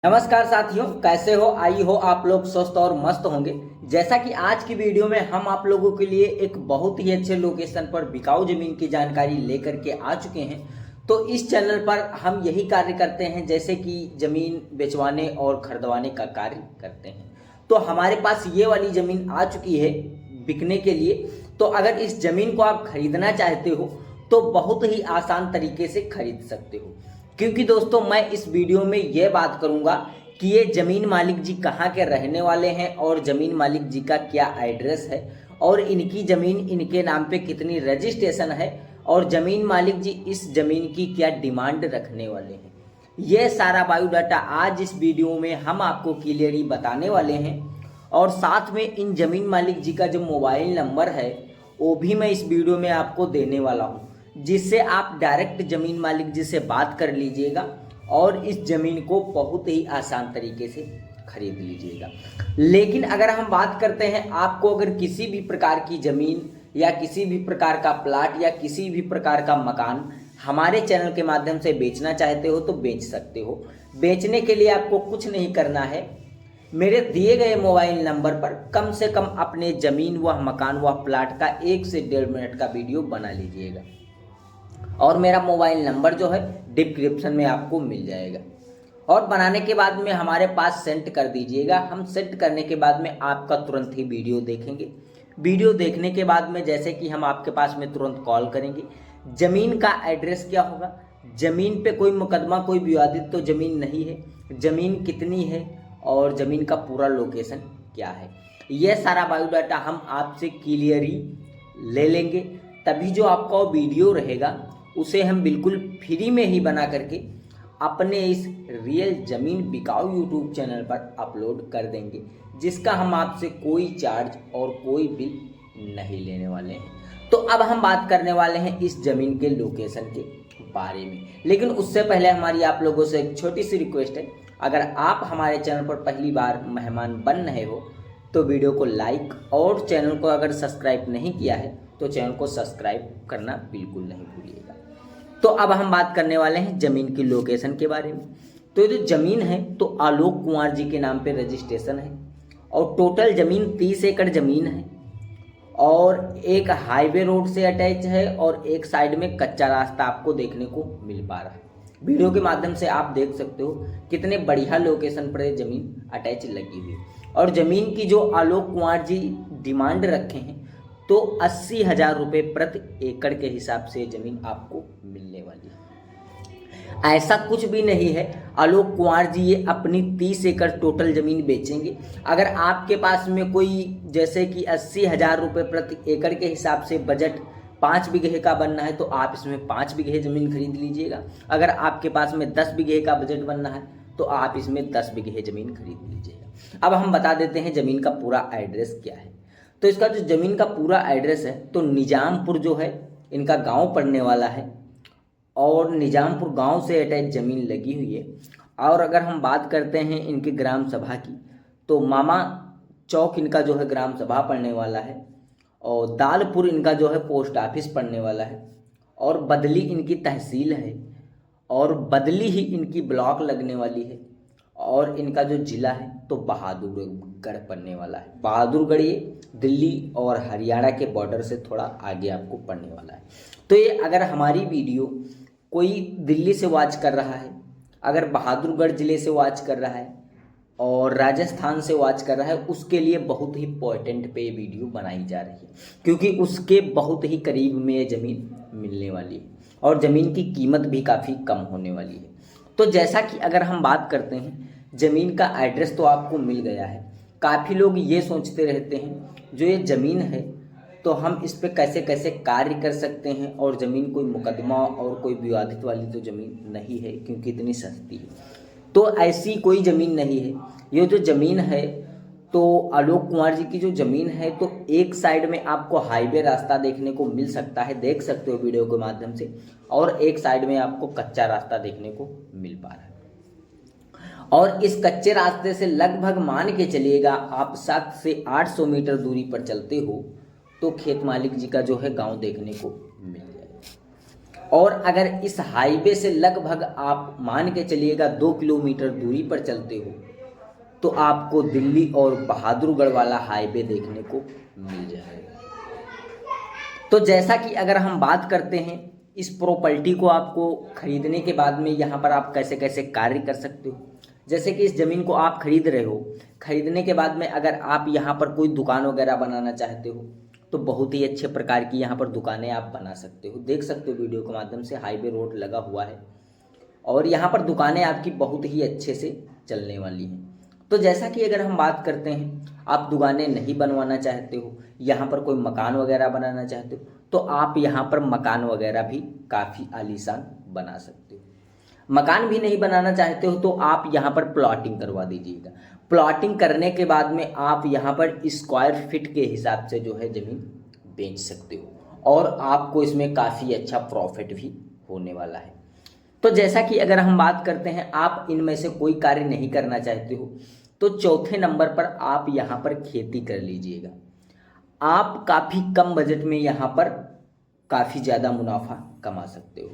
नमस्कार साथियों, कैसे हो? आई हो आप लोग स्वस्थ और मस्त होंगे। जैसा कि आज की वीडियो में हम आप लोगों के लिए एक बहुत ही अच्छे लोकेशन पर बिकाऊ जमीन की जानकारी लेकर के आ चुके हैं। तो इस चैनल पर हम यही कार्य करते हैं, जैसे कि जमीन बेचवाने और खरीदवाने का कार्य करते हैं। तो हमारे पास ये वाली जमीन आ चुकी है बिकने के लिए। तो अगर इस जमीन को आप खरीदना चाहते हो तो बहुत ही आसान तरीके से खरीद सकते हो, क्योंकि दोस्तों मैं इस वीडियो में यह बात करूंगा कि ये ज़मीन मालिक जी कहाँ के रहने वाले हैं और ज़मीन मालिक जी का क्या एड्रेस है और इनकी ज़मीन इनके नाम पे कितनी रजिस्ट्रेशन है और ज़मीन मालिक जी इस ज़मीन की क्या डिमांड रखने वाले हैं। यह सारा बायोडाटा आज इस वीडियो में हम आपको क्लियरली बताने वाले हैं। और साथ में इन ज़मीन मालिक जी का जो मोबाइल नंबर है वो भी मैं इस वीडियो में आपको देने वाला हूँ, जिससे आप डायरेक्ट ज़मीन मालिक जी से बात कर लीजिएगा और इस ज़मीन को बहुत ही आसान तरीके से खरीद लीजिएगा। लेकिन अगर हम बात करते हैं, आपको अगर किसी भी प्रकार की ज़मीन या किसी भी प्रकार का प्लाट या किसी भी प्रकार का मकान हमारे चैनल के माध्यम से बेचना चाहते हो तो बेच सकते हो। बेचने के लिए आपको कुछ नहीं करना है, मेरे दिए गए मोबाइल नंबर पर कम से कम अपने ज़मीन व मकान व प्लाट का 1 से 1.5 मिनट का वीडियो बना लीजिएगा और मेरा मोबाइल नंबर जो है डिस्क्रिप्शन में आपको मिल जाएगा। और बनाने के बाद में हमारे पास सेंड कर दीजिएगा। हम सेंड करने के बाद में आपका तुरंत ही वीडियो देखेंगे। वीडियो देखने के बाद में जैसे कि हम आपके पास में तुरंत कॉल करेंगे। ज़मीन का एड्रेस क्या होगा, ज़मीन पे कोई मुकदमा कोई विवादित तो ज़मीन नहीं है, ज़मीन कितनी है और ज़मीन का पूरा लोकेशन क्या है, यह सारा बायोडाटा हम आपसे क्लियरली ले लेंगे। तभी जो आपका वीडियो रहेगा उसे हम बिल्कुल फ्री में ही बना करके अपने इस रियल ज़मीन बिकाऊ यूट्यूब चैनल पर अपलोड कर देंगे, जिसका हम आपसे कोई चार्ज और कोई बिल नहीं लेने वाले हैं। तो अब हम बात करने वाले हैं इस ज़मीन के लोकेशन के बारे में। लेकिन उससे पहले हमारी आप लोगों से एक छोटी सी रिक्वेस्ट है, अगर आप हमारे चैनल पर पहली बार मेहमान बन रहे हो तो वीडियो को लाइक और चैनल को अगर सब्सक्राइब नहीं किया है तो चैनल को सब्सक्राइब करना बिल्कुल नहीं भूलिएगा। तो अब हम बात करने वाले हैं ज़मीन की लोकेशन के बारे में। तो ये जो ज़मीन है तो आलोक कुमार जी के नाम पे रजिस्ट्रेशन है और टोटल ज़मीन 30 एकड़ ज़मीन है और एक हाईवे रोड से अटैच है और एक साइड में कच्चा रास्ता आपको देखने को मिल पा रहा है। वीडियो के माध्यम से आप देख सकते हो कितने बढ़िया लोकेशन पर ये ज़मीन अटैच लगी हुई है। और ज़मीन की जो आलोक कुमार जी डिमांड रखे हैं तो 80,000 रुपये प्रति एकड़ के हिसाब से ज़मीन आपको मिलने वाली है। ऐसा कुछ भी नहीं है, आलोक कुमार जी ये अपनी 30 एकड़ टोटल ज़मीन बेचेंगे। अगर आपके पास में कोई जैसे कि 80,000 रुपये प्रति एकड़ के हिसाब से बजट 5 बीघे का बनना है तो आप इसमें 5 बीघे ज़मीन खरीद लीजिएगा। अगर आपके पास में 10 बीघे का बजट बनना है तो आप इसमें 10 बीघे ज़मीन खरीद लीजिएगा। अब हम बता देते हैं ज़मीन का पूरा एड्रेस क्या है। तो इसका जो ज़मीन का पूरा एड्रेस है तो निजामपुर जो है इनका गांव पड़ने वाला है और निजामपुर गांव से अटैच ज़मीन लगी हुई है। और अगर हम बात करते हैं इनके ग्राम सभा की तो मामा चौक इनका जो है ग्राम सभा पड़ने वाला है और दालपुर इनका जो है पोस्ट ऑफिस पड़ने वाला है और बदली इनकी तहसील है और बदली ही इनकी ब्लॉक लगने वाली है और इनका जो ज़िला है तो बहादुरगढ़ पड़ने वाला है। बहादुरगढ़ ये दिल्ली और हरियाणा के बॉर्डर से थोड़ा आगे आपको पड़ने वाला है। तो ये अगर हमारी वीडियो कोई दिल्ली से वॉच कर रहा है, अगर बहादुरगढ़ ज़िले से वॉच कर रहा है और राजस्थान से वॉच कर रहा है, उसके लिए बहुत ही इम्पोर्टेंट पे वीडियो बनाई जा रही है, क्योंकि उसके बहुत ही करीब में ये ज़मीन मिलने वाली है और ज़मीन की कीमत भी काफ़ी कम होने वाली है। तो जैसा कि अगर हम बात करते हैं, ज़मीन का एड्रेस तो आपको मिल गया है। काफ़ी लोग ये सोचते रहते हैं जो ये ज़मीन है तो हम इस पे कैसे कैसे कार्य कर सकते हैं और ज़मीन कोई मुकदमा और कोई विवादित वाली तो ज़मीन नहीं है क्योंकि इतनी सस्ती है। तो ऐसी कोई ज़मीन नहीं है। ये जो ज़मीन है तो आलोक कुमार जी की जो ज़मीन है तो एक साइड में आपको हाईवे रास्ता देखने को मिल सकता है, देख सकते हो वीडियो के माध्यम से, और एक साइड में आपको कच्चा रास्ता देखने को मिल पा रहा है। और इस कच्चे रास्ते से लगभग मान के चलिएगा आप 700 से 800 मीटर दूरी पर चलते हो तो खेत मालिक जी का जो है गांव देखने को मिल जाएगा। और अगर इस हाईवे से लगभग आप मान के चलिएगा 2 किलोमीटर दूरी पर चलते हो तो आपको दिल्ली और बहादुरगढ़ वाला हाईवे देखने को मिल जाएगा। तो जैसा कि अगर हम बात करते हैं इस प्रॉपर्टी को आपको खरीदने के बाद में यहाँ पर आप कैसे कैसे कार्य कर सकते हो। जैसे कि इस ज़मीन को आप खरीद रहे हो, खरीदने के बाद में अगर आप यहाँ पर कोई दुकान वगैरह बनाना चाहते हो तो बहुत ही अच्छे प्रकार की यहाँ पर दुकानें आप बना सकते हो। देख सकते हो वीडियो के माध्यम से हाईवे रोड लगा हुआ है और यहाँ पर दुकानें आपकी बहुत ही अच्छे से चलने वाली हैं। तो जैसा कि अगर हम बात करते हैं आप दुकानें नहीं बनवाना चाहते हो, यहाँ पर कोई मकान वगैरह बनाना चाहते हो तो आप यहाँ पर मकान वगैरह भी काफ़ी आलीशान बना सकते हो। मकान भी नहीं बनाना चाहते हो तो आप यहाँ पर प्लॉटिंग करवा दीजिएगा। प्लॉटिंग करने के बाद में आप यहाँ पर स्क्वायर फीट के हिसाब से जो है ज़मीन बेच सकते हो और आपको इसमें काफ़ी अच्छा प्रॉफिट भी होने वाला है। तो जैसा कि अगर हम बात करते हैं आप इनमें से कोई कार्य नहीं करना चाहते हो तो चौथे नंबर पर आप यहाँ पर खेती कर लीजिएगा। आप काफ़ी कम बजट में यहाँ पर काफ़ी ज़्यादा मुनाफा कमा सकते हो,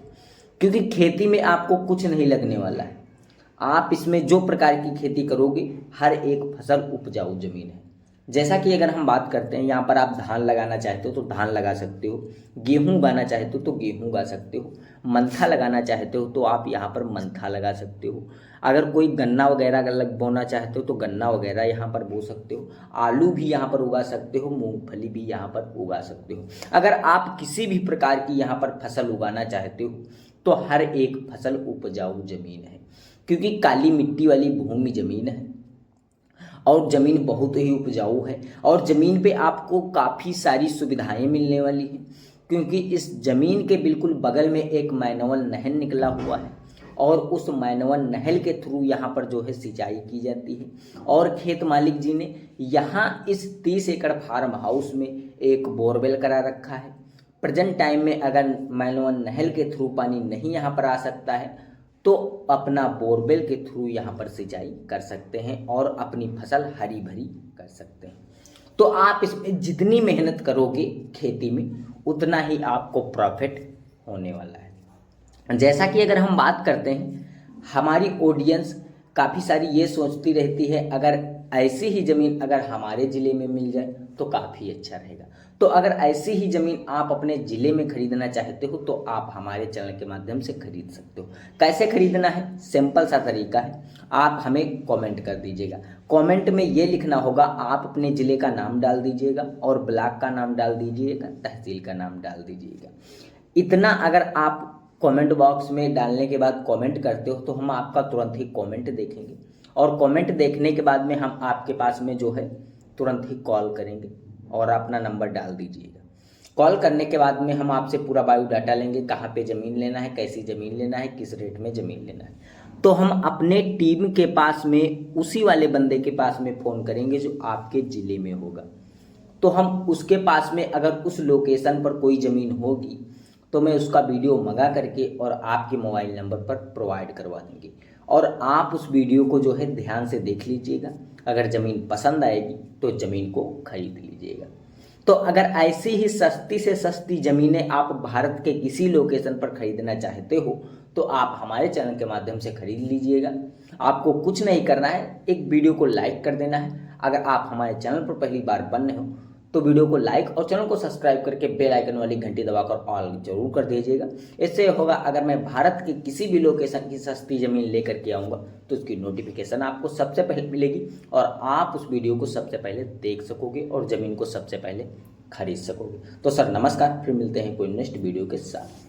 क्योंकि खेती में आपको कुछ नहीं लगने वाला है। आप इसमें जो प्रकार की खेती करोगे हर एक फसल उपजाऊ ज़मीन है। जैसा कि अगर हम बात करते हैं यहाँ पर आप धान लगाना चाहते हो तो धान लगा सकते हो, गेहूँ उगाना चाहते हो तो गेहूँ उगा सकते हो, मंथा लगाना चाहते हो तो आप यहाँ पर मंथा लगा सकते हो। अगर कोई गन्ना वगैरह अगर बोना चाहते हो तो गन्ना वगैरह यहाँ पर बो सकते हो। आलू भी यहाँ पर उगा सकते हो, मूंगफली भी यहाँ पर उगा सकते हो। अगर आप किसी भी प्रकार की यहाँ पर फसल उगाना चाहते हो तो हर एक फसल उपजाऊ ज़मीन है, क्योंकि काली मिट्टी वाली भूमि ज़मीन है और ज़मीन बहुत ही उपजाऊ है और ज़मीन पे आपको काफ़ी सारी सुविधाएं मिलने वाली हैं, क्योंकि इस ज़मीन के बिल्कुल बगल में एक मैनवन नहर निकला हुआ है और उस मैनवन नहर के थ्रू यहाँ पर जो है सिंचाई की जाती है। और खेत मालिक जी ने यहाँ इस 30 एकड़ फार्म हाउस में एक बोरवेल करा रखा है। प्रेजेंट टाइम में अगर मैनवन नहर के थ्रू पानी नहीं यहाँ पर आ सकता है तो अपना बोरवेल के थ्रू यहाँ पर सिंचाई कर सकते हैं और अपनी फसल हरी भरी कर सकते हैं। तो आप इसमें जितनी मेहनत करोगे खेती में उतना ही आपको प्रॉफिट होने वाला है। जैसा कि अगर हम बात करते हैं हमारी ऑडियंस काफ़ी सारी ये सोचती रहती है अगर ऐसी ही ज़मीन अगर हमारे ज़िले में मिल जाए तो काफ़ी अच्छा रहेगा। तो अगर ऐसी ही ज़मीन आप अपने ज़िले में खरीदना चाहते हो तो आप हमारे चैनल के माध्यम से खरीद सकते हो। कैसे खरीदना है, सिंपल सा तरीका है, आप हमें कमेंट कर दीजिएगा। कमेंट में ये लिखना होगा, आप अपने ज़िले का नाम डाल दीजिएगा और ब्लॉक का नाम डाल दीजिएगा, तहसील का नाम डाल दीजिएगा। इतना अगर आप कमेंट बॉक्स में डालने के बाद कमेंट करते हो तो हम आपका तुरंत ही कमेंट देखेंगे और कमेंट देखने के बाद में हम आपके पास में जो है तुरंत ही कॉल करेंगे और अपना नंबर डाल दीजिएगा। कॉल करने के बाद में हम आपसे पूरा बायोडाटा लेंगे, कहाँ पे ज़मीन लेना है, कैसी ज़मीन लेना है, किस रेट में ज़मीन लेना है। तो हम अपने टीम के पास में उसी वाले बंदे के पास में फ़ोन करेंगे जो आपके ज़िले में होगा। तो हम उसके पास में अगर उस लोकेशन पर कोई ज़मीन होगी तो मैं उसका वीडियो मंगा करके और आपके मोबाइल नंबर पर प्रोवाइड करवा देंगे और आप उस वीडियो को जो है ध्यान से देख लीजिएगा। अगर ज़मीन पसंद आएगी तो ज़मीन को खरीद लीजिएगा। तो अगर ऐसी ही सस्ती से सस्ती ज़मीनें आप भारत के किसी लोकेशन पर खरीदना चाहते हो तो आप हमारे चैनल के माध्यम से खरीद लीजिएगा। आपको कुछ नहीं करना है, एक वीडियो को लाइक कर देना है। अगर आप हमारे चैनल पर पहली बार बन रहे हो तो वीडियो को लाइक और चैनल को सब्सक्राइब करके बेल आइकन वाली घंटी दबाकर ऑल जरूर कर दीजिएगा। इससे होगा अगर मैं भारत की किसी भी लोकेशन की सस्ती ज़मीन लेकर के आऊँगा तो उसकी नोटिफिकेशन आपको सबसे पहले मिलेगी और आप उस वीडियो को सबसे पहले देख सकोगे और ज़मीन को सबसे पहले खरीद सकोगे। तो सर नमस्कार, फिर मिलते हैं कोई नेक्स्ट वीडियो के साथ।